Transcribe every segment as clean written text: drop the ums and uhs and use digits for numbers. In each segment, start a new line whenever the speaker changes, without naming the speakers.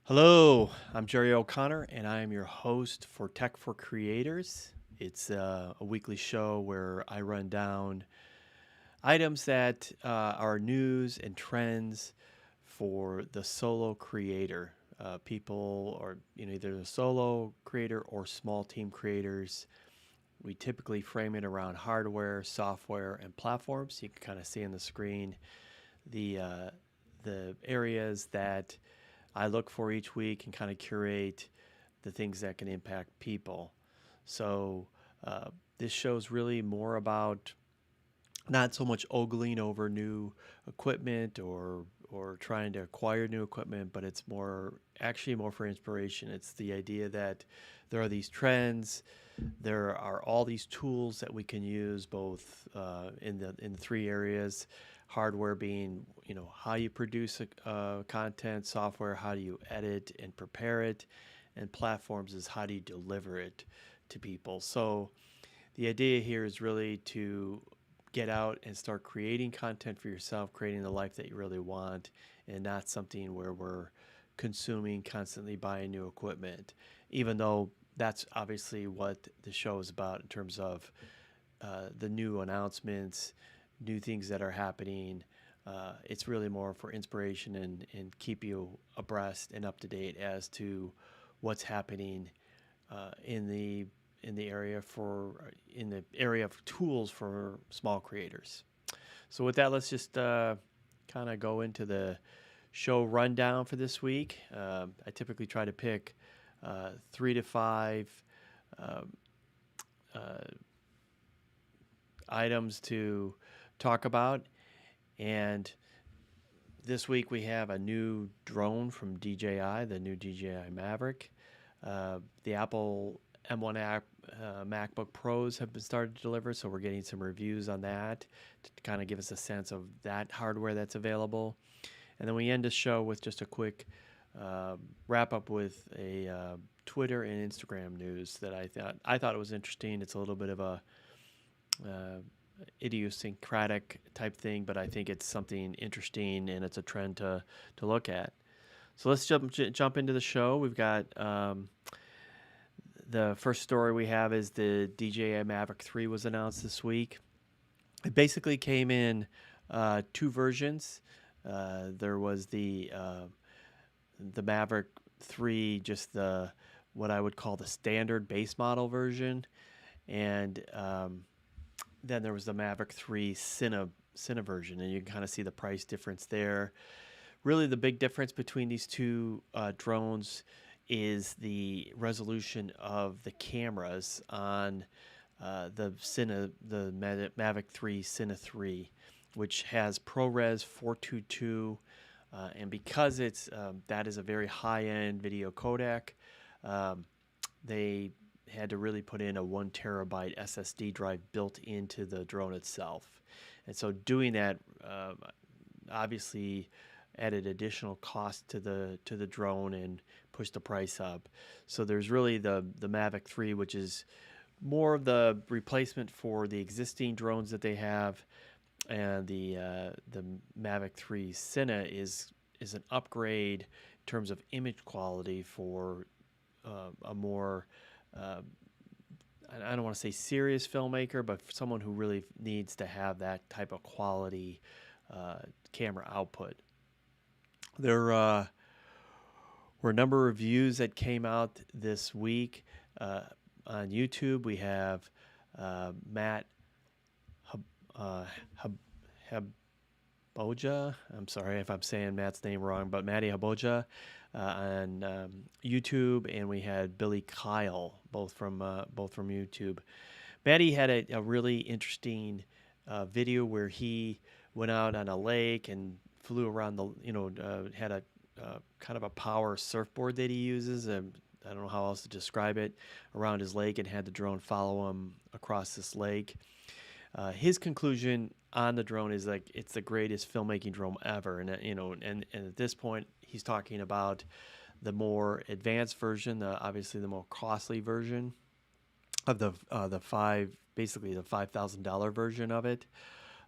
Hello, I'm Jerry O'Connor, and I am your host for Tech for Creators. It's a weekly show where I run down items that are news and trends for the solo creator. People, or either the solo creator or small team creators. We typically frame it around hardware, software, and platforms. You can kind of see on the screen the uh, the areas that I look for each week and kind of curate the things that can impact people. So uh, this show's really more about not so much ogling over new equipment or trying to acquire new equipment, but it's more for inspiration. It's the idea that there are these trends, there are all these tools that we can use, both in the three areas. Hardware being, how you produce content, software, how do you edit and prepare it, and platforms is how do you deliver it to people. So the idea here is really to get out and start creating content for yourself, creating the life that you really want, and not something where we're consuming, constantly buying new equipment, even though that's obviously what the show is about in terms of the new announcements, new things that are happening. It's really more for inspiration and keep you abreast and up to date as to what's happening in the area of tools for small creators. So with that, let's just kind of go into the show rundown for this week. I typically try to pick 3 to 5 um, uh, items to talk about, and this week we have a new drone from DJI, the new DJI Mavic. The Apple M1 MacBook Pros have been started to deliver, so we're getting some reviews on that to kind of give us a sense of that hardware that's available. And then we end the show with just a quick wrap up with a Twitter and Instagram news that I thought it was interesting. It's a little bit of a uh, idiosyncratic type thing, but I think it's something interesting and it's a trend to look at. So let's jump into the show. We've got the first story we have is the DJI Mavic 3 was announced this week. It basically came in two versions. There was the Mavic 3, just the what I would call the standard base model version, and then there was the Mavic 3 Cine version, and you can kind of see the price difference there. Really, the big difference between these two drones is the resolution of the cameras on the Mavic 3 Cine 3, which has ProRes 422, and because that is a very high-end video codec, um, they had to really put in a 1 terabyte SSD drive built into the drone itself, and so doing that obviously added additional cost to the drone and pushed the price up. So there's really the Mavic 3, which is more of the replacement for the existing drones that they have, and the Mavic 3 Cine is an upgrade in terms of image quality for a more I don't want to say serious filmmaker, but for someone who really needs to have that type of quality camera output. There were a number of reviews that came out this week on YouTube. We have Matt Haboja. I'm sorry if I'm saying Matt's name wrong, but Matty Haboja on YouTube, and we had Billy Kyle, both from YouTube. Matty had a really interesting video where he went out on a lake and flew around had a kind of a power surfboard that he uses. I don't know how else to describe it, around his lake, and had the drone follow him across this lake. His conclusion on the drone is like it's the greatest filmmaking drone ever, and and at this point he's talking about the more advanced version, obviously the more costly version of the basically the $5,000 version of it.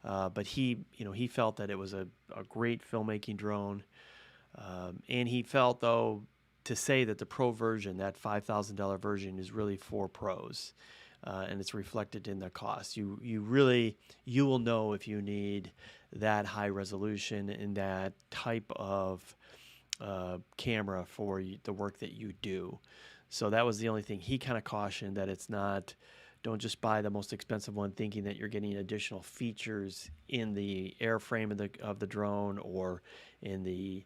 But he felt that it was a great filmmaking drone, and he felt though to say that the Pro version, that $5,000 version, is really for pros, and it's reflected in the cost. You will know if you need that high resolution and that type of camera for the work that you do. So that was the only thing he kind of cautioned, that it's not. Don't just buy the most expensive one thinking that you're getting additional features in the airframe of the drone, or in the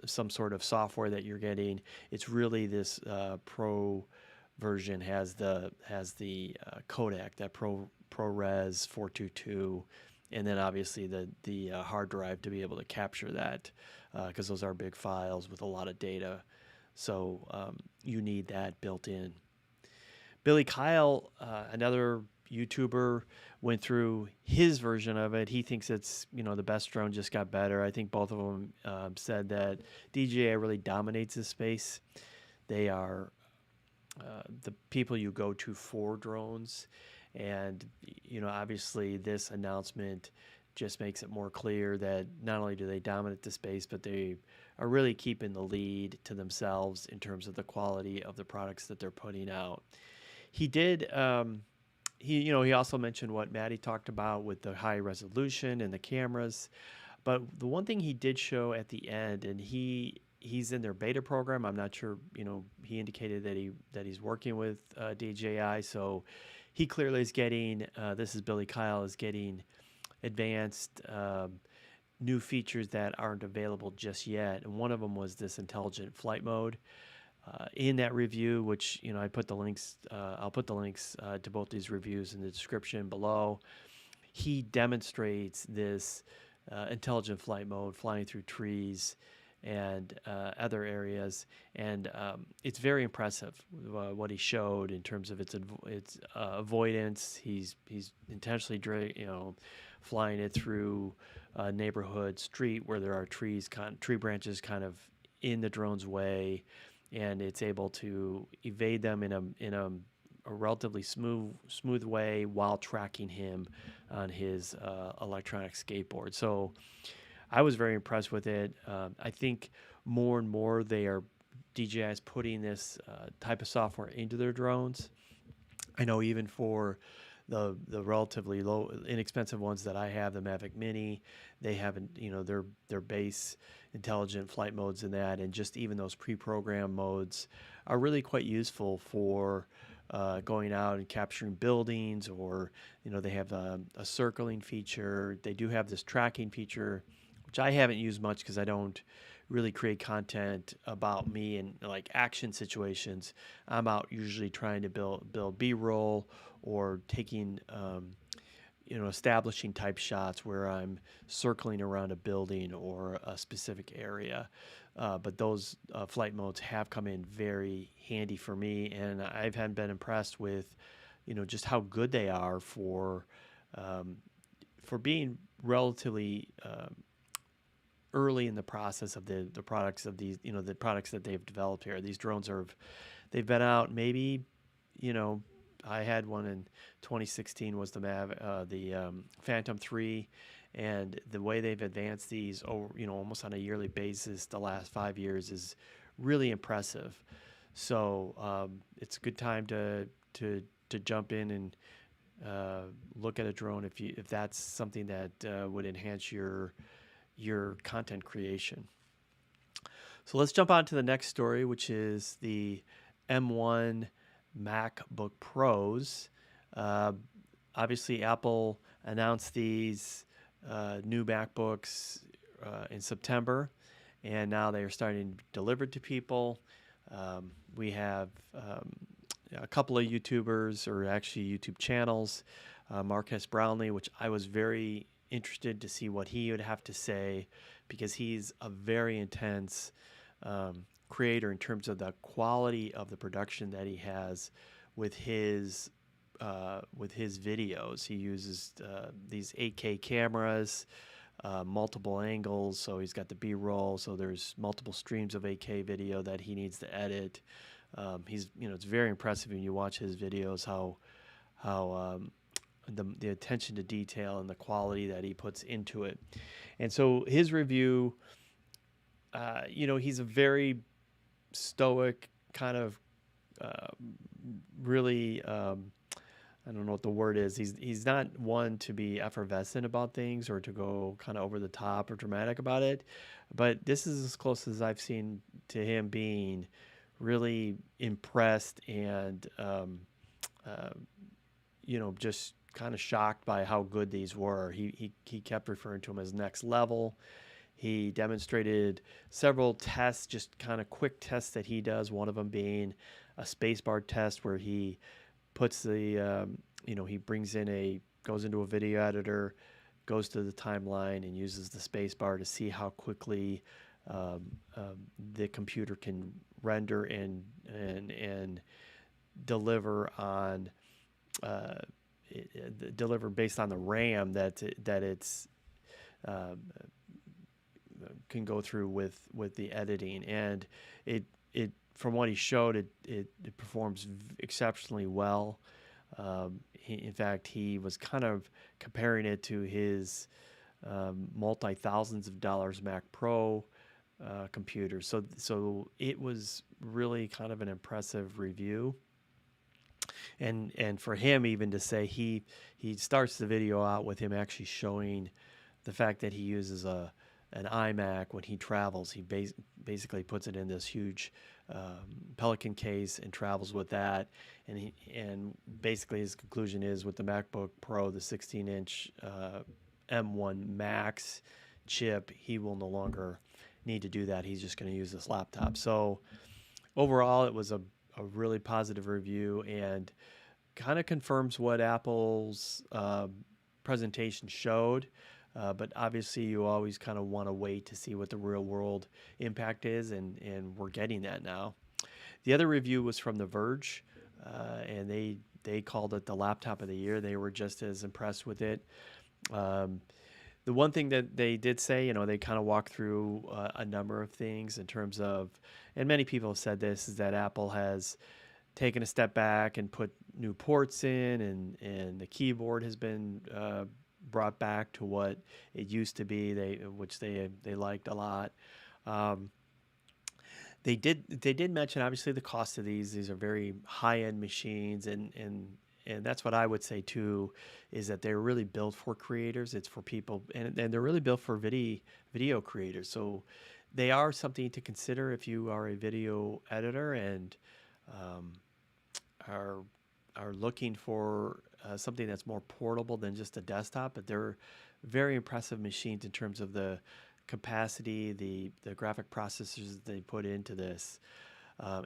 some sort of software that you're getting. It's really this Pro version has the codec, that ProRes 422, and then obviously the hard drive to be able to capture that, because those are big files with a lot of data. So you need that built in. Billy Kyle, another YouTuber, went through his version of it. He thinks it's, the best drone, just got better. I think both of them said that DJI really dominates this space. They are the people you go to for drones. And, obviously this announcement just makes it more clear that not only do they dominate the space, but they are really keeping the lead to themselves in terms of the quality of the products that they're putting out. He did. He also mentioned what Maddie talked about with the high resolution and the cameras. But the one thing he did show at the end, and he's in their beta program. I'm not sure. He indicated that he's working with DJI, so he clearly is getting. This is Billy Kyle, is getting advanced new features that aren't available just yet. And one of them was this intelligent flight mode. In that review, which I put the links, I'll put the links to both these reviews in the description below. He demonstrates this intelligent flight mode, flying through trees and other areas, and it's very impressive what he showed in terms of its avoidance. He's intentionally flying it through a neighborhood street where there are tree branches kind of in the drone's way, and it's able to evade them in a relatively smooth way while tracking him on his electronic skateboard. So I was very impressed with it. I think more and more DJI is putting this type of software into their drones. I know even for the relatively inexpensive ones that I have, the Mavic Mini, they have their base intelligent flight modes in that, and just even those pre-programmed modes are really quite useful for going out and capturing buildings, or they have a circling feature. They do have this tracking feature, which I haven't used much because I don't really create content about me in like action situations. I'm out usually trying to build B-roll, or taking establishing type shots where I'm circling around a building or a specific area. But those flight modes have come in very handy for me, and I've been impressed with just how good they are for being relatively early in the process of the products of these, the products that they've developed here. These drones they've been out maybe, I had one in 2016, was the Phantom 3, and the way they've advanced these over, almost on a yearly basis the last 5 years is really impressive. So it's a good time to jump in and look at a drone if that's something that would enhance your content creation. So let's jump on to the next story, which is the M1 MacBook Pros. Obviously, Apple announced these new MacBooks in September, and now they are starting to be delivered to people. We have a couple of YouTubers, or actually YouTube channels, Marcus Brownlee, which I was very interested to see what he would have to say, because he's a very intense creator in terms of the quality of the production that he has with his videos. He uses these 8K cameras, multiple angles, so he's got the B-roll, so there's multiple streams of 8K video that he needs to edit. It's very impressive when you watch his videos how the attention to detail and the quality that he puts into it. And so his review he's a very stoic kind of uh, really. I don't know what the word is. He's not one to be effervescent about things or to go kind of over the top or dramatic about it, but this is as close as I've seen to him being really impressed and uh, just kind of shocked by how good these were. He kept referring to them as next level. He demonstrated several tests, just kind of quick tests that he does. One of them being a spacebar test where he puts he brings in goes into a video editor, goes to the timeline, and uses the spacebar to see how quickly um, the computer can render and deliver on uh, deliver based on the RAM that it's uh, can go through with the editing, and it from what he showed, it performs exceptionally well. In fact, he was kind of comparing it to his multi thousands of dollars Mac Pro computer. So it was really kind of an impressive review. And for him even to say he starts the video out with him actually showing the fact that he uses an iMac when he travels. He basically puts it in this huge Pelican case and travels with that. And basically his conclusion is with the MacBook Pro, the 16-inch M1 Max chip, he will no longer need to do that. He's just going to use this laptop. So overall, it was a really positive review and kind of confirms what Apple's presentation showed. But obviously, you always kind of want to wait to see what the real world impact is, and we're getting that now. The other review was from The Verge, and they called it the laptop of the year. They were just as impressed with it. The one thing that they did say, they kind of walked through a number of things in terms of, and many people have said this, is that Apple has taken a step back and put new ports in, and the keyboard has been brought back to what it used to be, which they liked a lot. They did mention obviously the cost of these. These are very high end machines, and that's what I would say too, is that they're really built for creators. It's for people, and they're really built for video creators. So they are something to consider if you are a video editor and um, are looking for something that's more portable than just a desktop. But they're very impressive machines in terms of the capacity, the graphic processors they put into this,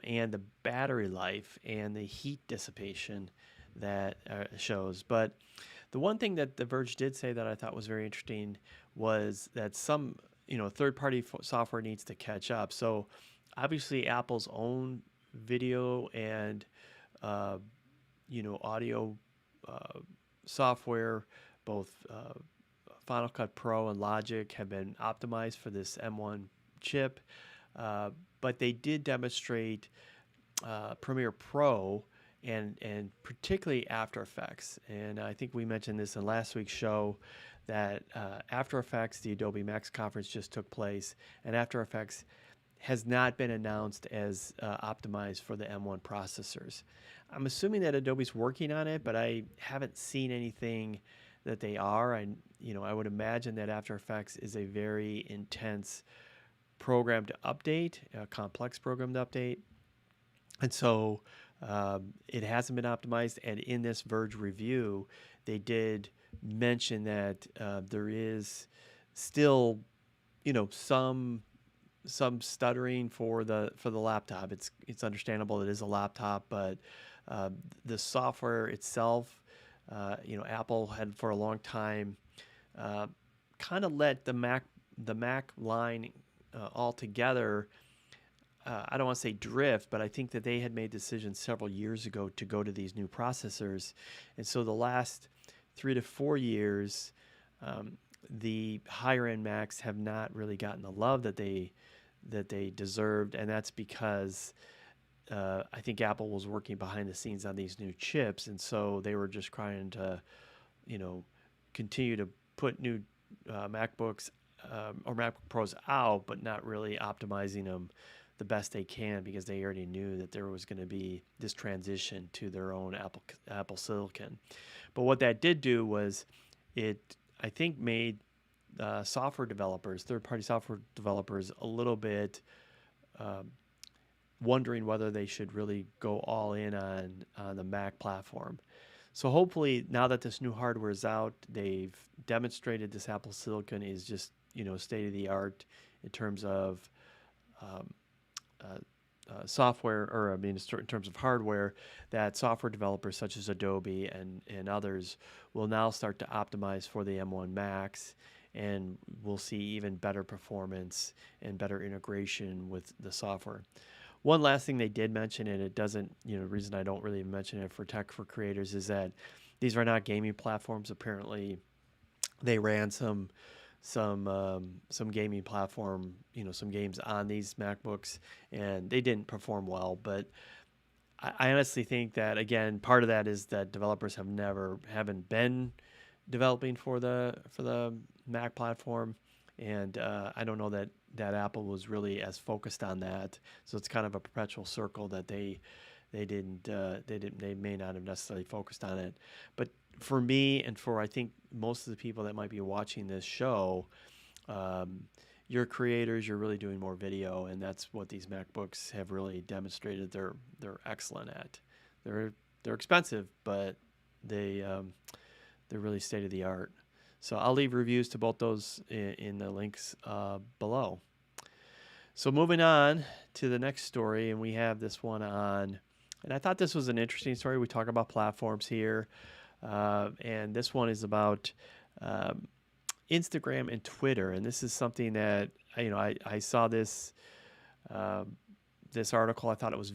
and the battery life and the heat dissipation that shows. But the one thing that The Verge did say that I thought was very interesting was that some third-party software needs to catch up. So obviously Apple's own video and audio software, both Final Cut Pro and Logic, have been optimized for this M1 chip, but they did demonstrate Premiere Pro and particularly After Effects. And I think we mentioned this in last week's show that After Effects, the Adobe Max conference just took place, and After Effects has not been announced as optimized for the M1 processors. I'm assuming that Adobe's working on it, but I haven't seen anything that they are. I would imagine that After Effects is a very intense program to update, a complex program to update. And so it hasn't been optimized. And in this Verge review, they did mention that there is still, some stuttering for the laptop. It's understandable. It is a laptop, but the software itself, Apple had for a long time kind of let the Mac line altogether. I don't want to say drift, but I think that they had made decisions several years ago to go to these new processors, and so the last 3 to 4 years, the higher end Macs have not really gotten the love that they deserved, and that's because I think Apple was working behind the scenes on these new chips, and so they were just trying to, continue to put new MacBooks or MacBook Pros out, but not really optimizing them the best they can because they already knew that there was going to be this transition to their own Apple Silicon. But what that did do was it, I think, made software developers, third-party software developers, a little bit wondering whether they should really go all in on the Mac platform. So hopefully, now that this new hardware is out, they've demonstrated this Apple Silicon is just state of the art in terms of software, or I mean, in terms of hardware, that software developers such as Adobe and others will now start to optimize for the M1 Max, and we'll see even better performance and better integration with the software. One last thing they did mention, and it doesn't, the reason I don't really mention it for Tech for Creators is that these are not gaming platforms. Apparently, they ran some gaming platform, some games on these MacBooks, and they didn't perform well. But I honestly think that, again, part of that is that developers haven't been developing for the Mac platform, and I don't know that Apple was really as focused on that. So it's kind of a perpetual circle that they may not have necessarily focused on it. But for me, and for I think most of the people that might be watching this show, you're creators, you're really doing more video, and that's what these MacBooks have really demonstrated they're excellent at. They're expensive, but they're really state of the art. So I'll leave reviews to both those in the links below. So moving on to the next story, and we have this one on, and I thought this was an interesting story. We talk about platforms here, and this one is about Instagram and Twitter, and this is something that I saw this this article. I thought it was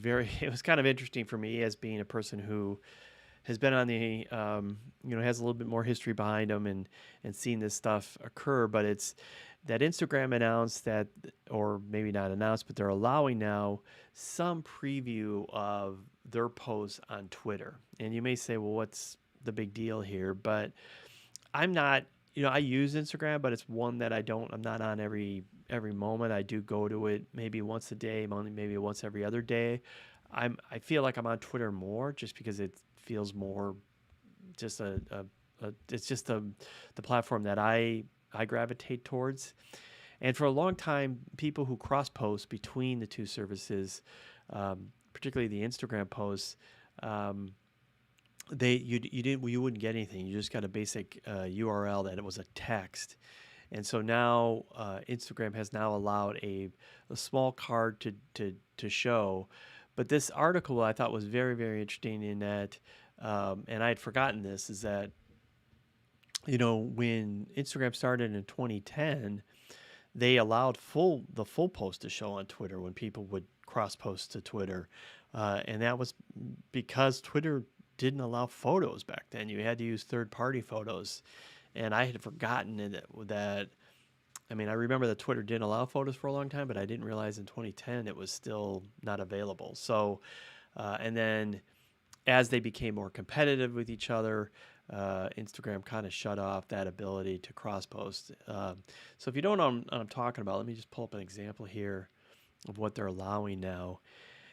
kind of interesting for me as being a person who has been on the, has a little bit more history behind them and seen this stuff occur. But it's that Instagram announced that, or maybe not announced, but they're allowing now some preview of their posts on Twitter. And you may say, well, what's the big deal here? But I'm not, I use Instagram, but it's one that I'm not on every moment. I do go to it maybe once a day, maybe once every other day. I feel like I'm on Twitter more just because it feels more just it's just the platform that I gravitate towards. And for a long time, people who cross post between the two services, particularly the Instagram posts, you wouldn't get anything. You just got a basic URL that it was a text. And so now Instagram has now allowed a small card to show. But this article I thought was very, very interesting in that, and I had forgotten this, is that, when Instagram started in 2010, they allowed the full post to show on Twitter when people would cross post to Twitter. And that was because Twitter didn't allow photos back then. You had to use third-party photos. And I had forgotten that I remember that Twitter didn't allow photos for a long time, but I didn't realize in 2010 it was still not available. So, and then as they became more competitive with each other, Instagram kind of shut off that ability to cross-post. So if you don't know what I'm talking about, let me just pull up an example here of what they're allowing now.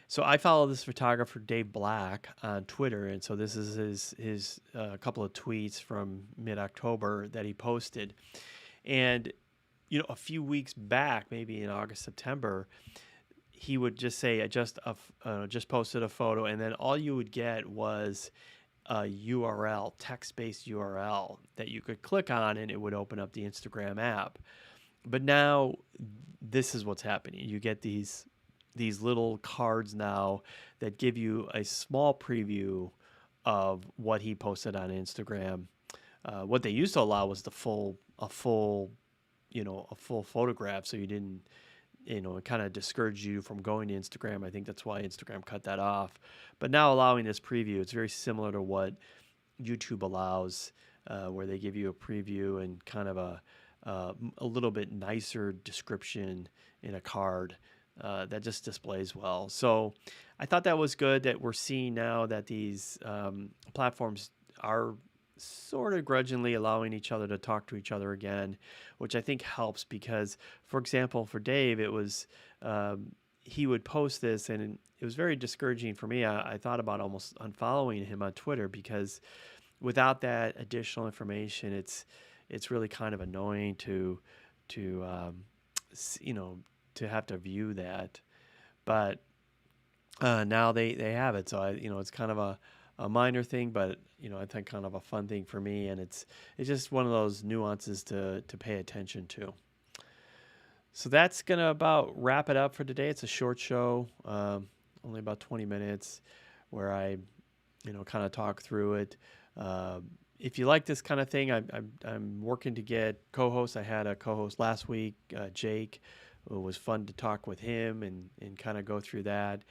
So I follow this photographer, Dave Black, on Twitter, and so this is his couple of tweets from mid-October that he posted. And a few weeks back, maybe in August, September, he would just say, I just posted a photo, and then all you would get was a URL, text-based URL that you could click on, and it would open up the Instagram app. But now this is what's happening. You get these little cards now that give you a small preview of what he posted on Instagram. What they used to allow was a full photograph, so you didn't, it kind of discouraged you from going to Instagram. I think that's why Instagram cut that off. But now allowing this preview, it's very similar to what YouTube allows, where they give you a preview and kind of a little bit nicer description in a card that just displays well. So I thought that was good that we're seeing now that these platforms are sort of grudgingly allowing each other to talk to each other again, which I think helps because, for example, for Dave, it was he would post this, and it was very discouraging for me. I thought about almost unfollowing him on Twitter because without that additional information, it's really kind of annoying to you know, to have to view that. But now they have it, so it's kind of a minor thing, but I think kind of a fun thing for me, and it's just one of those nuances to pay attention to. So that's gonna about wrap it up for today. It's a short show, only about 20 minutes, where I kind of talk through it. If you like this kind of thing, I'm working to get co-hosts. I had a co-host last week, Jake. It was fun to talk with him and kind of go through that.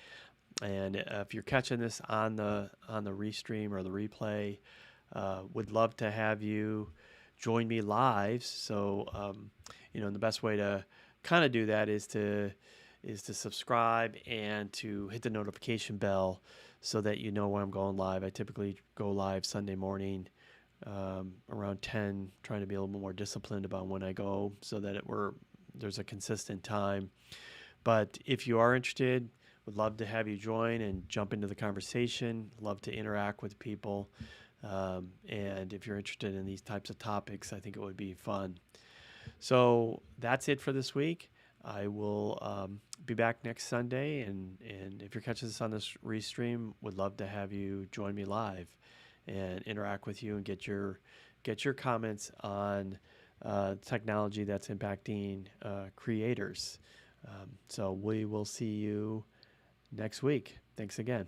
And if you're catching this on the restream or the replay, would love to have you join me live. So the best way to kind of do that is to subscribe and to hit the notification bell so that you know when I'm going live. I typically go live Sunday morning around 10, trying to be a little bit more disciplined about when I go so that there's a consistent time. But if you are interested, would love to have you join and jump into the conversation. Love to interact with people. And if you're interested in these types of topics, I think it would be fun. So that's it for this week. I will be back next Sunday. And if you're catching this on this restream, would love to have you join me live and interact with you and get your comments on technology that's impacting creators. So we will see you next week. Thanks again.